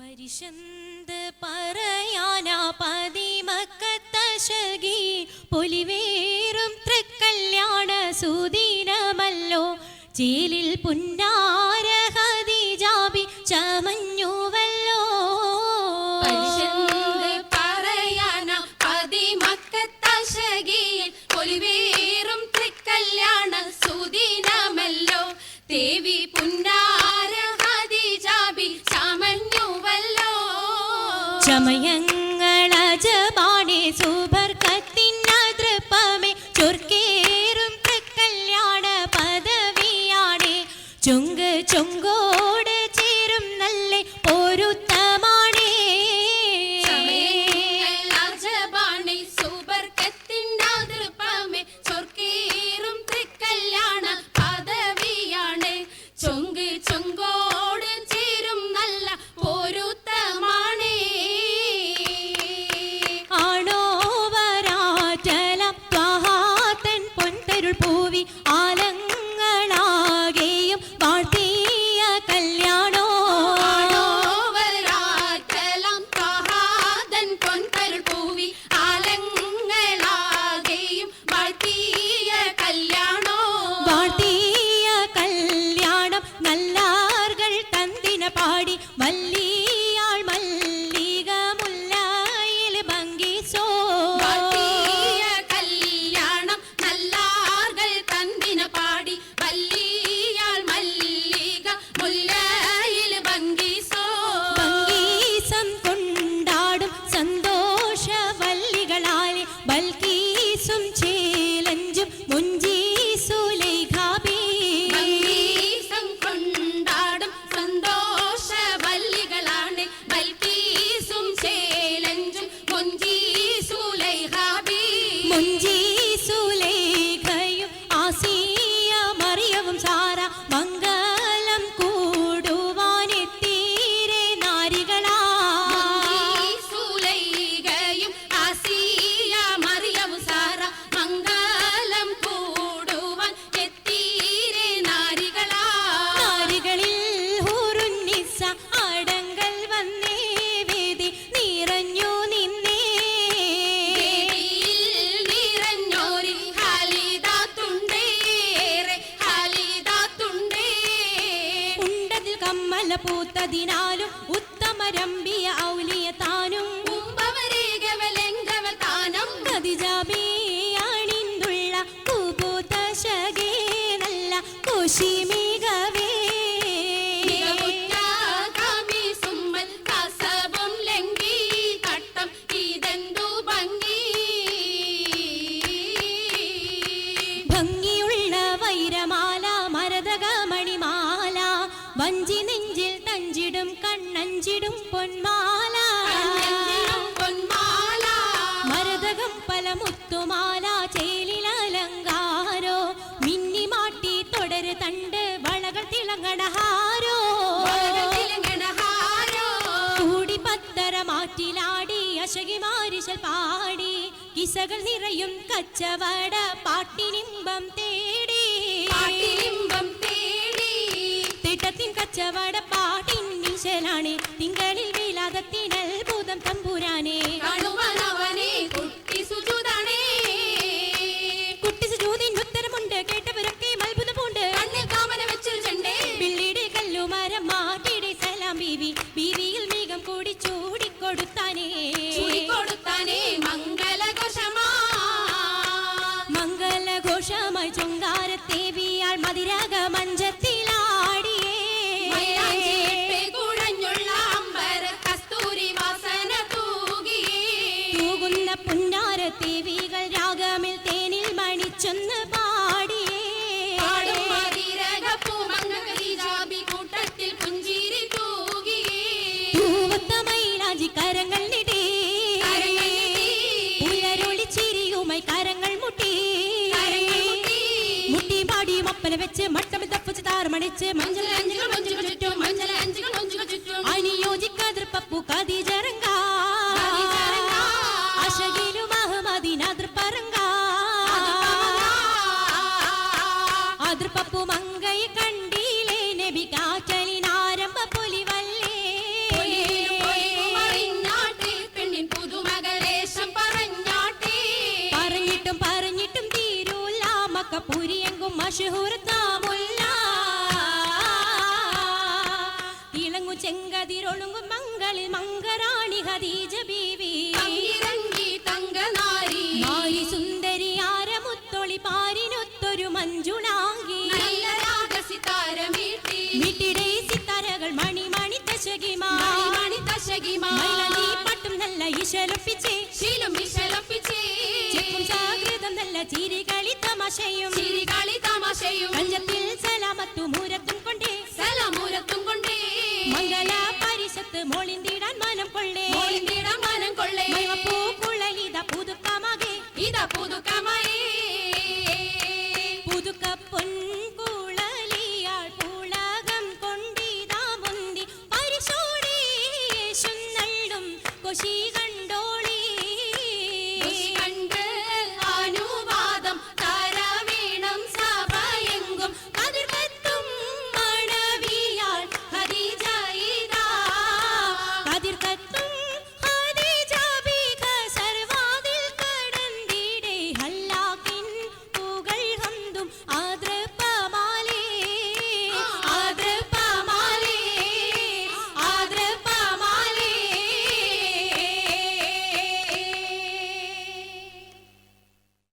പരിശന്ത് പറയാനാ പതിമക്കത്തശകി പൊലിവേറും തൃക്കല്യാണ സുദിനമല്ലോ ചേലിൽ പുന്നാര ഖദീജാബി ചമഞ്ഞുവല്ലോ. പരിശന്ത് പറയാനാ പതിമക്കത്തശകി പൊലിവേറും തൃക്കല്യാണ സുദിനമല്ലോ ദേവി പുന്നാര ഖദീജാബി ചമഞ്ഞുവല്ലോ. ചമയങ്ങളജബാണേ സുബർക്കത്തിനതൃപ്പമേ ചൊർക്കേറും തൃക്കല്യാണ പദവിയാണേ ചൊങ്ക് ചൊങ്കോട് ചേരും നല്ല പൊരുത്തമാണേ. ചമയങ്ങളജബാണേ സുബർക്കത്തിനതൃപ്പമേ ചൊർക്കേറും തൃക്കല്യാണ പദവിയാണേ ചൊങ്ക് ചൊങ്കോട് ചേരും നല്ല പൊരുത്തമാണേ. ആണോ വരാറ്റലം ത്വഹാതൻ പൊൻതരുൾ പൂവി ആലങ്ങളാകെയും വാഴ്ത്തിയ കല്യാണോ. വരാറ്റലം ത്വഹാതൻ പൊൻതരുൾ പൂവി ആലങ്ങളാകെയും വാഴ്ത്തിയ കല്യാണോ. വാഴ്ത്തിയ കല്യാണം നല്ലാർകൾ തന്തിന പാടി വല്ലിയാൾ മല്ലിക മുല്ലയിൽ ഭംഗിസോ. വാഴ്ത്തിയ കല്യാണം നല്ലാർകൾ തന്തിന പാടി വല്ലിയാൾ മല്ലിക മുല്ലയിൽ ഭംഗിസോ. ഭംഗീസം കൊണ്ടാടും സന്തോഷ വല്ലികളാലെ ബൽക്കീസും ചേലഞ്ചും മുഞ്ചീസുലൈഖാബി. ഭംഗീസം കൊണ്ടാടും സന്തോഷ വല്ലികളാണ് ബൽക്കീസും ചേലഞ്ചും മുഞ്ചീസുലൈഖാബി. മുഞ്ചീസുലൈഖയും ആസിയ മറിയവും സാര മംഗലം കൂടുവാനെത്തീരെ നാരികളാ. മുഞ്ചീസുലൈഖയും ആസിയ മറിയവും സാര മംഗലം കൂടുവാൻ എത്തീരെ നാരികളാ. നാരികളിൽ ഹൂറുന്നിസ അടങ്കൽ വന്നേ വേദി നിറഞ്ഞു നിന്നേ. വേദിയിൽ നിറഞ്ഞോരി ഖാലിദാത്തുണ്ടേറെ ഖാലിദാത്തുണ്ടേ. ഉണ്ടതിൽ കമ്മല പൂത്തതിനാലും ഉത്തമരമ്പിയ ഔലിയ താനും ഉമ്പവരേകവലെങ്കവൽ താനം ഖദീജാബി അണിന്തുള്ള പൂപൂത്ത ശകേ നല്ല കുശിമികവേ. മികവുറ്റ ഖമീസുമ്മൽ കസബും ലംഘി തട്ടം ഇതെന്തു ഭംഗി. ഭംഗിയുള്ള വൈരമാല മരതക മണിമാല വഞ്ചി നെഞ്ചിൽ തഞ്ചിടും കണ്ണഞ്ചിടും പൊന്മാല. കണ്ണെഞ്ചിലും പൊന്മാല മരതകം പല മുത്തുമാല ചേലിലലങ്കാരോ മിന്നിമാട്ടി തുടര് തണ്ട് വളകൾ തിളങ്ങണഹാരോ. തിലങ്കണഹാരോ കൂടി പത്തര മാറ്റിലാടി അശകിമാരിശൽ പാടി കിസകൾ നിറയും കച്ചവട പാട്ടിനിമ്പം തേടി. പാട്ടിലിമ്പം തേടി തിട്ടത്തിൻ കച്ചവട പാട്ടിൻ നിശലാണ് തിങ്കളിൽ വിലാദത്തിനൽ ഭൂതം തമ്പുരാനെ. കാണുവാനവനെ കുട്ടി സുജുതാണേ. കുട്ടി സുജൂദിന് ഉത്തരമുണ്ട് കേട്ടവരൊക്കെ അത്ഭുതം പൂണ്ട്. കണ്ണിൽ കാമന വെച്ചൊരു ചെണ്ടേ പിള്ളിയുടെ കല്ലുമരം മാറ്റിയുടെ സലാം ബീവി ബീവിയിൽ മേഘം കൂടി ചൂടിക്കൊടുത്താനേ. ചൂടിക്കൊടുത്താനേ മംഗളഘോഷമാ. മംഗളഘോഷമായി ചുങ്കാരത്തേവിയാൾ മതിരാഗ മഞ്ചത്തിലാടിയേ. മൈലാഞ്ചിയിട്ട് കുഴഞ്ഞുള്ള അമ്പര കസ്തൂരി വാസന തൂകിയേ. തൂകുന്ന പുന്നാരത്തേവികൾ രാഗമിൽ തേനിൽ മണിച്ചൊന്ന് പാടിയേ. പാടും മതിരകപ്പൂമങ്ങ ഖദീജാബി കൂട്ടത്തിൽ പുഞ്ചിരി തൂകിയേ. തൂവത്ത മൈലാഞ്ചി കരങ്ങൾ നീട്ടി കരങ്ങൾ നീട്ടി. പുലരൊളി ചിരിയുമായി കരങ്ങൾ മുട്ടി. കരങ്ങൾ മുട്ടി. മുട്ടി പാടി മപ്പന വെച്ച് മട്ടം തപ്പിച്ച് താറുമണിച്ച് മഞ്ചലഞ്ചുകൾ മഞ്ചുകൾ ചുറ്റും മഞ്ചലഞ്ചുകൾ മഞ്ചുകൾ ചുറ്റും അനിയോജിക്കതിർപ്പപ്പു ഖദീജറങ്ക ഖദീജറങ്ക. അശകിലും അഹമ്മദിനതിർപ്പറങ്ക അതിർപ്പപ്പു മങ്കയെ കണ്ടില്ലേ നബി കാറ്റലിനാരംഭ പൊലിവല്ലേ. മഷഹൂർത്താമുല്ല തിളങ്ങു ചെങ്കതിരൊളുങ്ങും മങ്ങളിൽ മങ്കറാണി ഖദീജ ബീവി തങ്കിരങ്ങി തങ്കനാരി മാരി സുന്ദരി ആരമുത്തൊളി പാരിനൊത്തൊരു മഞ്ജുളാങ്കി നല്ല രാഗസിതാരമീട്ടി വീട്ടിടെ സിത്താരകൾ മണി തശകിമാ മണി തശകിമാ മൈലനി പട്ടും നല്ല ഇശലൊപ്പിച്ചേ ശീലും വിശലപ്പിച്ചേ ചെക്കും ജാഗ്രതം നല്ല ചിരികളി തമാശയും ചിരികളി തമാശയും കഞ്ചത്തിൽ സലാമത്തു മൂരത്തും കൊണ്ടേ സലാമൂരത്തും കൊണ്ടേ